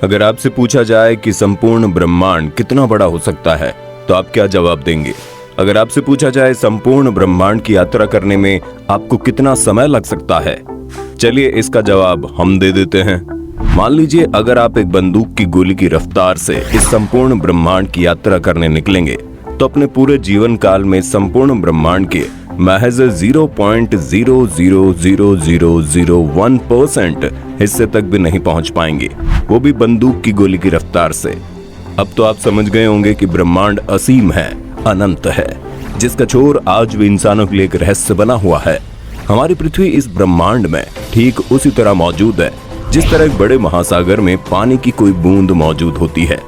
अगर आपसे पूछा जाए कि संपूर्ण ब्रह्मांड कितना बड़ा हो सकता है तो आप क्या जवाब देंगे? अगर आपसे पूछा जाए संपूर्ण ब्रह्मांड की यात्रा करने में आपको कितना समय लग सकता है, चलिए इसका जवाब हम दे देते हैं। मान लीजिए अगर आप एक बंदूक की गोली की रफ्तार से इस संपूर्ण ब्रह्मांड की यात्रा करने निकलेंगे तो अपने पूरे जीवन काल में संपूर्ण ब्रह्मांड के महज 0.000001% हिस्से तक भी नहीं पहुंच पाएंगे, वो भी बंदूक की गोली की रफ्तार से। अब तो आप समझ गए होंगे कि ब्रह्मांड असीम है, अनंत है, जिसका छोर आज भी इंसानों के लिए एक रहस्य बना हुआ है। हमारी पृथ्वी इस ब्रह्मांड में ठीक उसी तरह मौजूद है जिस तरह एक बड़े महासागर में पानी की कोई बूंद मौजूद होती है।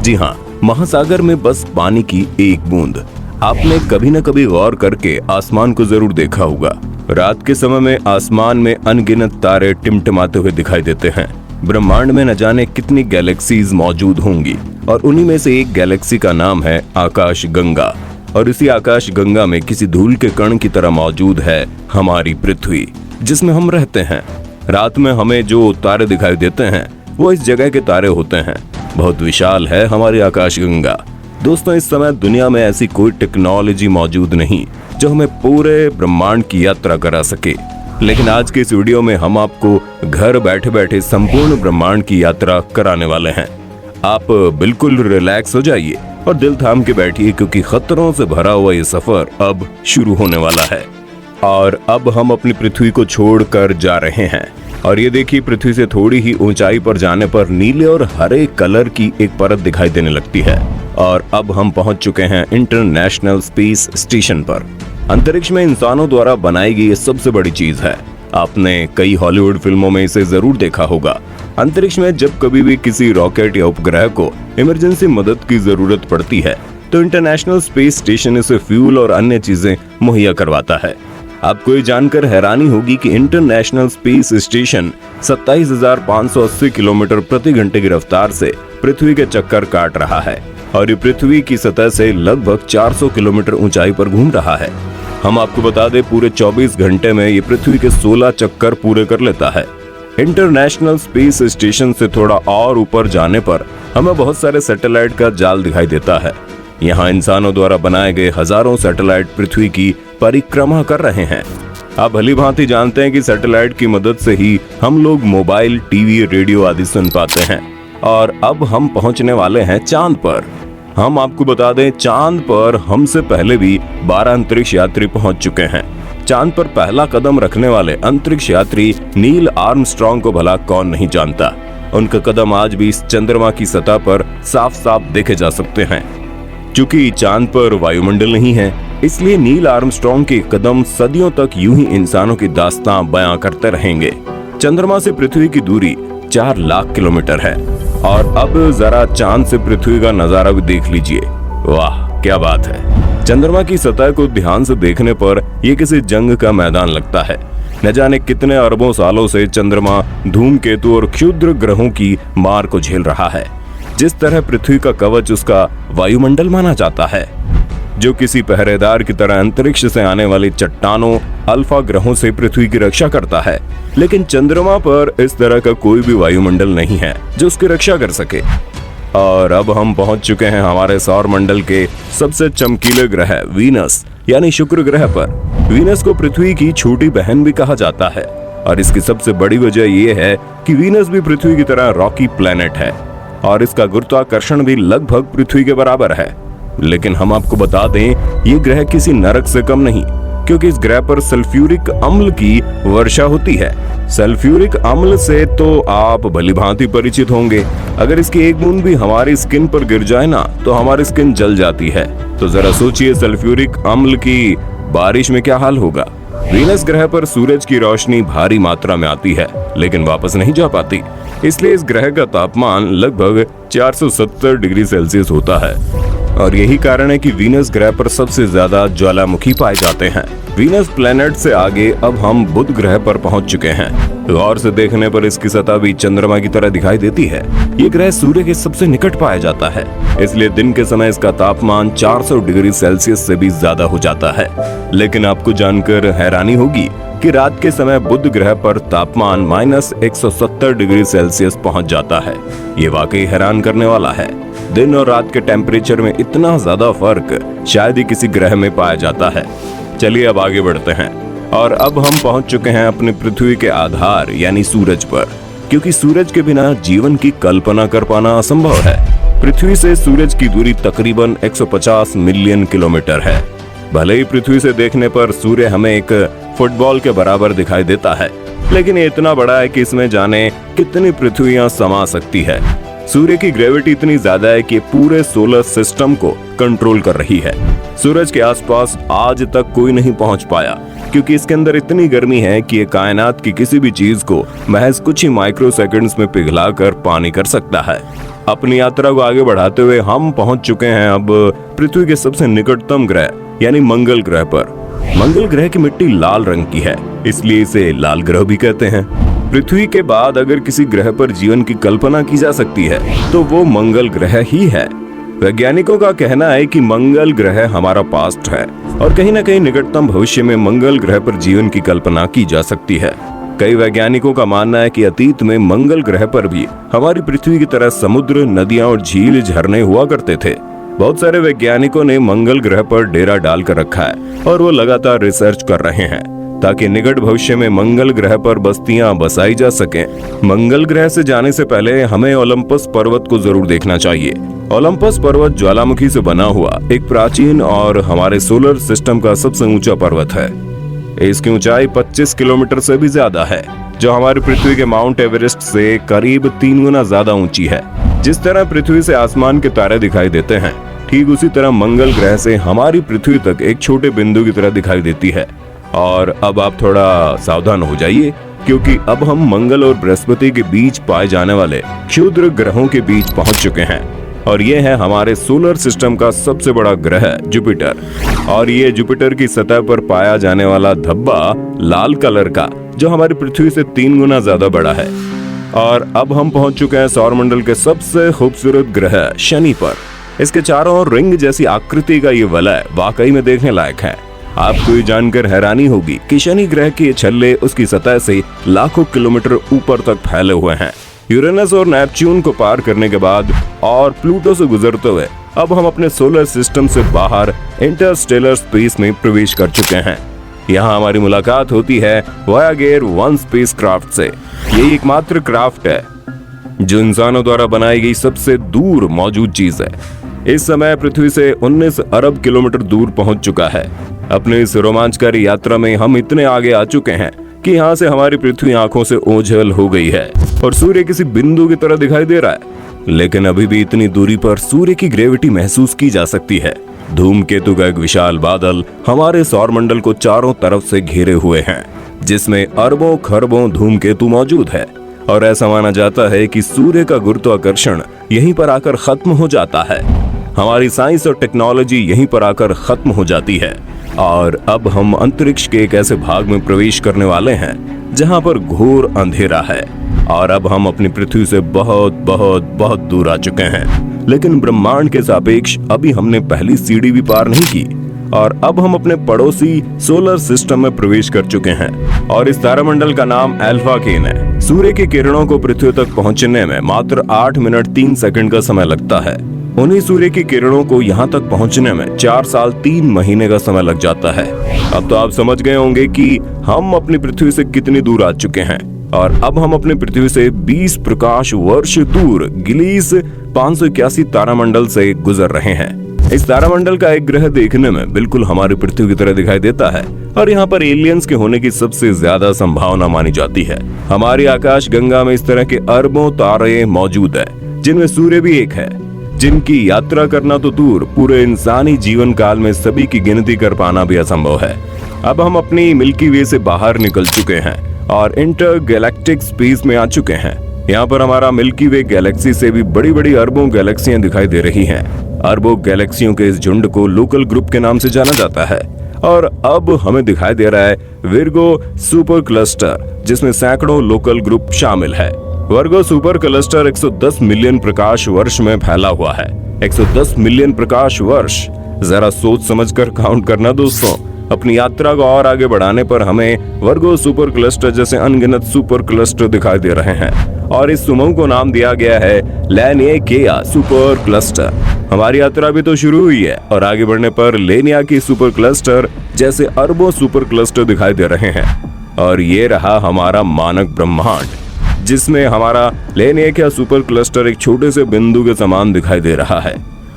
जी हाँ, महासागर में बस पानी की एक बूंद। आपने कभी न कभी गौर करके आसमान को जरूर देखा होगा। रात के समय में आसमान में अनगिनत तारे टिमटिमाते हुए दिखाई देते हैं। ब्रह्मांड में न जाने कितनी गैलेक्सीज मौजूद होंगी और उन्हीं में से एक गैलेक्सी का नाम है आकाश गंगा। और इसी आकाश गंगा में किसी धूल के कण की तरह मौजूद है हमारी पृथ्वी, जिसमें हम रहते हैं। रात में हमें जो तारे दिखाई देते हैं वो इस जगह के तारे होते हैं। बहुत विशाल है हमारी आकाश गंगा। दोस्तों, इस समय दुनिया में ऐसी कोई टेक्नोलॉजी मौजूद नहीं जो हमें पूरे ब्रह्मांड की यात्रा करा सके, लेकिन आज के इस वीडियो में हम आपको घर बैठे बैठे संपूर्ण ब्रह्मांड की यात्रा कराने वाले हैं। आप बिल्कुल रिलैक्स हो जाइए और दिल थाम के बैठिए, क्योंकि खतरों से भरा हुआ ये सफर अब शुरू होने वाला है। और अब हम अपनी पृथ्वी को छोड़कर जा रहे हैं और ये देखिए, पृथ्वी से थोड़ी ही ऊंचाई पर जाने पर नीले और हरे कलर की एक परत दिखाई देने लगती है। और अब हम पहुंच चुके हैं इंटरनेशनल स्पेस स्टेशन पर। अंतरिक्ष में इंसानों द्वारा बनाई गई ये सबसे बड़ी चीज है। आपने कई हॉलीवुड फिल्मों में इसे जरूर देखा होगा। अंतरिक्ष में जब कभी भी किसी रॉकेट या उपग्रह को इमरजेंसी मदद की जरूरत पड़ती है तो इंटरनेशनल स्पेस स्टेशन इसे फ्यूल और अन्य चीजें मुहैया करवाता है। आपको ये जानकर हैरानी होगी कि इंटरनेशनल स्पेस स्टेशन 27,580 किलोमीटर प्रति घंटे की रफ्तार से पृथ्वी के चक्कर काट रहा है और ये पृथ्वी की सतह से लगभग 400 किलोमीटर ऊंचाई पर घूम रहा है। हम आपको बता दें, पूरे 24 घंटे में ये पृथ्वी के 16 चक्कर पूरे कर लेता है। इंटरनेशनल स्पेस स्टेशन से थोड़ा और ऊपर जाने पर हमें बहुत सारे सैटेलाइट का जाल दिखाई देता है। यहाँ इंसानों द्वारा बनाए गए हजारों सैटेलाइट पृथ्वी की परिक्रमा कर रहे हैं। आप भली भांति जानते हैं कि सैटेलाइट की मदद से ही हम लोग मोबाइल, टीवी, रेडियो आदि सुन पाते हैं। और अब हम पहुंचने वाले हैं चांद पर। हम आपको बता दें, चांद पर हमसे पहले भी 12 अंतरिक्ष यात्री पहुंच चुके हैं। चांद पर पहला कदम रखने वाले अंतरिक्ष यात्री नील आर्मस्ट्रॉन्ग को भला कौन नहीं जानता। उनका कदम आज भी इस चंद्रमा की सतह पर साफ साफ देखे जा सकते हैं। चूंकि चांद पर वायुमंडल नहीं है, इसलिए नील आर्मस्ट्रॉन्ग के कदम सदियों तक यूं ही इंसानों की दास्तां बयां करते रहेंगे। चंद्रमा से पृथ्वी की दूरी 4 लाख किलोमीटर है। और अब जरा चांद से पृथ्वी का नजारा भी देख लीजिए। वाह, क्या बात है। चंद्रमा की सतह को ध्यान से देखने पर यह किसी जंग का मैदान लगता है। न जाने कितने अरबों सालों से चंद्रमा धूमकेतु और क्षुद्र ग्रहों की मार को झेल रहा है। जिस तरह पृथ्वी का कवच उसका वायुमंडल माना जाता है, जो किसी पहरेदार की तरह अंतरिक्ष से आने वाली चट्टानों, अल्फा ग्रहों से पृथ्वी की रक्षा करता है। लेकिन चंद्रमा पर इस तरह का कोई भी वायुमंडल नहीं है जो उसकी रक्षा कर सके। और अब हम पहुंच चुके हैं हमारे सौर मंडल के सबसे चमकीले ग्रह वीनस यानी शुक्र ग्रह पर। वीनस को पृथ्वी की छोटी बहन भी कहा जाता है और इसकी सबसे बड़ी वजह यह है कि वीनस भी पृथ्वी की तरह रॉकी प्लेनेट है और इसका गुरुत्वाकर्षण भी लगभग पृथ्वी के बराबर है। लेकिन हम आपको बता दें, ये ग्रह किसी नरक से कम नहीं, क्योंकि इस ग्रह पर सल्फ्यूरिक अम्ल की वर्षा होती है। सल्फ्यूरिक अम्ल से तो आप भलीभांति परिचित होंगे। अगर इसकी एक बूंद भी हमारी स्किन पर गिर जाए ना तो हमारी स्किन जल जाती है। तो जरा सोचिए, सल्फ्यूरिक अम्ल की बारिश में क्या हाल होगा। वीनस ग्रह पर सूरज की रोशनी भारी मात्रा में आती है लेकिन वापस नहीं जा पाती, इसलिए इस ग्रह का तापमान लगभग 470 डिग्री सेल्सियस होता है। और यही कारण है कि वीनस ग्रह पर सबसे ज्यादा ज्वालामुखी पाए जाते हैं। वीनस प्लेनेट से आगे अब हम बुध ग्रह पर पहुंच चुके हैं। गौर से देखने पर इसकी सतह भी चंद्रमा की तरह दिखाई देती है। ये ग्रह सूर्य के सबसे निकट पाया जाता है, इसलिए दिन के समय इसका तापमान 400 डिग्री सेल्सियस से भी ज्यादा हो जाता है। लेकिन आपको जानकर हैरानी होगी कि कि रात के समय बुध ग्रह पर तापमान -170 डिग्री सेल्सियस पहुंच जाता है। ये वाकई हैरान करने वाला है। दिन और रात के टेम्परेचर में इतना ज्यादा फर्क शायद ही किसी ग्रह में पाया जाता है। चलिए अब आगे बढ़ते हैं और अब हम पहुंच चुके हैं अपनी पृथ्वी के आधार यानी सूरज पर, क्योंकि सूरज के बिना जीवन की कल्पना कर पाना असंभव है। पृथ्वी से सूरज की दूरी तकरीबन 150 मिलियन किलोमीटर है। भले ही पृथ्वी से देखने पर सूर्य हमें एक फुटबॉल के बराबर दिखाई देता है, लेकिन ये इतना बड़ा है कि इसमें जाने कितनी पृथ्वियां समा सकती है। सूर्य की ग्रेविटी इतनी ज्यादा है कि पूरे सोलर सिस्टम को कंट्रोल कर रही है। सूरज के आसपास आज तक कोई नहीं पहुंच पाया, क्योंकि इसके अंदर इतनी गर्मी है कि ये कायनात की किसी भी चीज को महज कुछ ही माइक्रो सेकंड्स में पिघलाकर पानी कर सकता है। अपनी यात्रा को आगे बढ़ाते हुए हम पहुंच चुके हैं अब पृथ्वी के सबसे निकटतम ग्रह यानी मंगल ग्रह पर। मंगल ग्रह की मिट्टी लाल रंग की है, इसलिए इसे लाल ग्रह भी कहते हैं। पृथ्वी के बाद अगर किसी ग्रह पर जीवन की कल्पना की जा सकती है तो वो मंगल ग्रह ही है। वैज्ञानिकों का कहना है कि मंगल ग्रह हमारा पास्ट है और कहीं न कहीं निकटतम भविष्य में मंगल ग्रह पर जीवन की कल्पना की जा सकती है। कई वैज्ञानिकों का मानना है कि अतीत में मंगल ग्रह पर भी हमारी पृथ्वी की तरह समुद्र, नदियां और झील झरने हुआ करते थे। बहुत सारे वैज्ञानिकों ने मंगल ग्रह पर डेरा डालकर रखा है और वो लगातार रिसर्च कर रहे हैं ताकि निकट भविष्य में मंगल ग्रह पर बस्तियां बसाई जा सकें। मंगल ग्रह से जाने से पहले हमें ओलंपस पर्वत को जरूर देखना चाहिए। ओलंपस पर्वत ज्वालामुखी से बना हुआ एक प्राचीन और हमारे सोलर सिस्टम का सबसे ऊंचा पर्वत है। इसकी ऊंचाई 25 किलोमीटर से भी ज्यादा है, जो हमारी पृथ्वी के माउंट एवरेस्ट से करीब 3 गुना ज्यादा ऊंची है। जिस तरह पृथ्वी से आसमान के तारे दिखाई देते हैं, ठीक उसी तरह मंगल ग्रह से हमारी पृथ्वी तक एक छोटे बिंदु की तरह दिखाई देती है। और अब आप थोड़ा सावधान हो जाइए, क्योंकि अब हम मंगल और बृहस्पति के बीच पाए जाने वाले क्षुद्र ग्रहों के बीच पहुंच चुके हैं। और ये है हमारे सोलर सिस्टम का सबसे बड़ा ग्रह जुपिटर। और ये जुपिटर की सतह पर पाया जाने वाला धब्बा लाल कलर का, जो हमारी पृथ्वी से 3 गुना ज्यादा बड़ा है। और अब हम पहुंच चुके हैं सौरमंडल के सबसे खूबसूरत ग्रह शनि पर। इसके चारों ओर रिंग जैसी आकृति का ये वलय वाकई में देखने लायक है। आपको ये जानकर हैरानी होगी कि शनि ग्रह के छल्ले उसकी सतह से लाखों किलोमीटर ऊपर तक फैले हुए हैं। यूरेनस और नेपच्यून को पार करने के बाद और प्लूटो से गुजरते हुए अब हम अपने सोलर सिस्टम से बाहर इंटरस्टेलर स्पेस में प्रवेश कर चुके हैं। यहाँ हमारी मुलाकात होती है वॉयागर 1 स्पेसक्राफ्ट से। ये एकमात्र क्राफ्ट है जो इंसानों द्वारा बनाई गई सबसे दूर मौजूद चीज है। इस समय पृथ्वी से 19 अरब किलोमीटर दूर पहुंच चुका है। अपने इस रोमांचकारी यात्रा में हम इतने आगे आ चुके हैं कि यहाँ से हमारी पृथ्वी आंखों से ओझल हो गई है और सूर्य किसी बिंदु की तरह दिखाई दे रहा है। लेकिन अभी भी इतनी दूरी पर सूर्य की ग्रेविटी महसूस की जा सकती है। धूमकेतु का एक विशाल बादल हमारे सौरमंडल को चारों तरफ से घेरे हुए हैं, जिसमें अरबों खरबों धूमकेतु मौजूद है। और ऐसा माना जाता है कि सूर्य का गुरुत्वाकर्षण यहीं पर आकर खत्म हो जाता है। हमारी साइंस और टेक्नोलॉजी यहीं पर आकर खत्म हो जाती है और अब हम अंतरिक्ष के एक ऐसे भाग में प्रवेश करने वाले हैं जहां पर घोर अंधेरा है। और अब हम अपनी पृथ्वी से बहुत बहुत बहुत दूर आ चुके हैं, लेकिन ब्रह्मांड के सापेक्ष अभी हमने पहली सीढ़ी भी पार नहीं की। और अब हम अपने पड़ोसी सोलर सिस्टम में प्रवेश कर चुके हैं और इस तारामंडल का नाम अल्फा केन है। सूर्य की किरणों को पृथ्वी तक पहुंचने में मात्र 8 मिनट 3 सेकंड का समय लगता है। उन्हीं सूर्य की किरणों को यहाँ तक पहुँचने में 4 साल 3 महीने का समय लग जाता है। अब तो आप समझ गए होंगे कि हम अपनी पृथ्वी से कितनी दूर आ चुके हैं। और अब हम अपनी पृथ्वी से 20 प्रकाश वर्ष दूर गिलीस 581 तारामंडल से गुजर रहे हैं। इस तारामंडल का एक ग्रह देखने में बिल्कुल हमारी पृथ्वी की तरह दिखाई देता है और यहाँ पर एलियंस के होने की सबसे ज्यादा संभावना मानी जाती है। हमारी आकाश गंगा में इस तरह के अरबों तारे मौजूद है, जिनमें सूर्य भी एक है, जिनकी यात्रा करना तो दूर, पूरे इंसानी जीवन काल में सभी की गिनती कर पाना भी असंभव है। अब हम अपनी मिल्की वे से बाहर निकल चुके हैं और इंटर गैलेक्टिक स्पेस में आ चुके हैं। यहाँ पर हमारा मिल्की वे गैलेक्सी से भी बड़ी बड़ी अरबों गैलेक्सियां दिखाई दे रही हैं। अरबों गैलेक्सियों के इस झुंड को लोकल ग्रुप के नाम से जाना जाता है। और अब हमें दिखाई दे रहा है विर्गो सुपर क्लस्टर, जिसमें सैकड़ों लोकल ग्रुप शामिल है। वर्गो सुपर क्लस्टर 110 मिलियन प्रकाश वर्ष में फैला हुआ है। 110 मिलियन प्रकाश वर्ष, जरा सोच समझकर काउंट करना दोस्तों। अपनी यात्रा को और आगे बढ़ाने पर हमें वर्गो सुपर क्लस्टर जैसे अनगिनत सुपर क्लस्टर दिखाई दे रहे हैं और इस समूह को नाम दिया गया है लैनियाकिया सुपर क्लस्टर। हमारी यात्रा भी तो शुरू हुई है और आगे बढ़ने पर लैनियाकी सुपर क्लस्टर जैसे अरबों सुपर क्लस्टर दिखाई दे रहे हैं। और ये रहा हमारा मानक ब्रह्मांड, जिसमें हमारा लैनियाकिया सुपर क्लस्टर एक छोटे से बिंदु के समान दिखाई दे रहा है।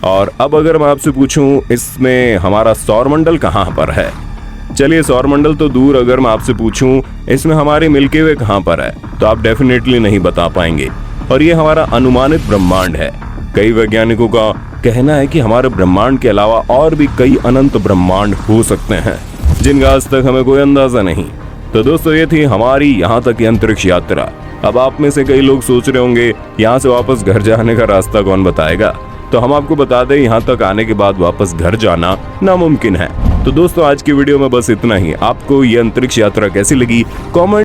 और अब अगर मैं आपसे पूछूं इसमें हमारा सौरमंडल कहाँ पर है, चलिए सौरमंडल तो दूर, अगर मैं आपसे पूछूं इसमें हमारी मिल्की वे कहाँ पर है, तो आप डेफिनेटली नहीं बता पाएंगे। और ये हमारा अनुमानित ब्रह्मांड है। कई वैज्ञानिकों का कहना है कि हमारे ब्रह्मांड के अलावा और भी कई अनंत ब्रह्मांड हो सकते हैं, जिनका आज तक हमें कोई अंदाजा नहीं। तो दोस्तों, ये थी हमारी यहाँ तक की अंतरिक्ष यात्रा। अब आप में से कई लोग सोच रहे होंगे यहाँ से वापस घर जाने का रास्ता कौन बताएगा, तो हम आपको बता दें यहाँ तक आने के बाद वापस घर जाना नामुमकिन है। तो दोस्तों, आज की वीडियो में बस इतना ही। आपको ये अंतरिक्ष यात्रा कैसी लगी कमेंट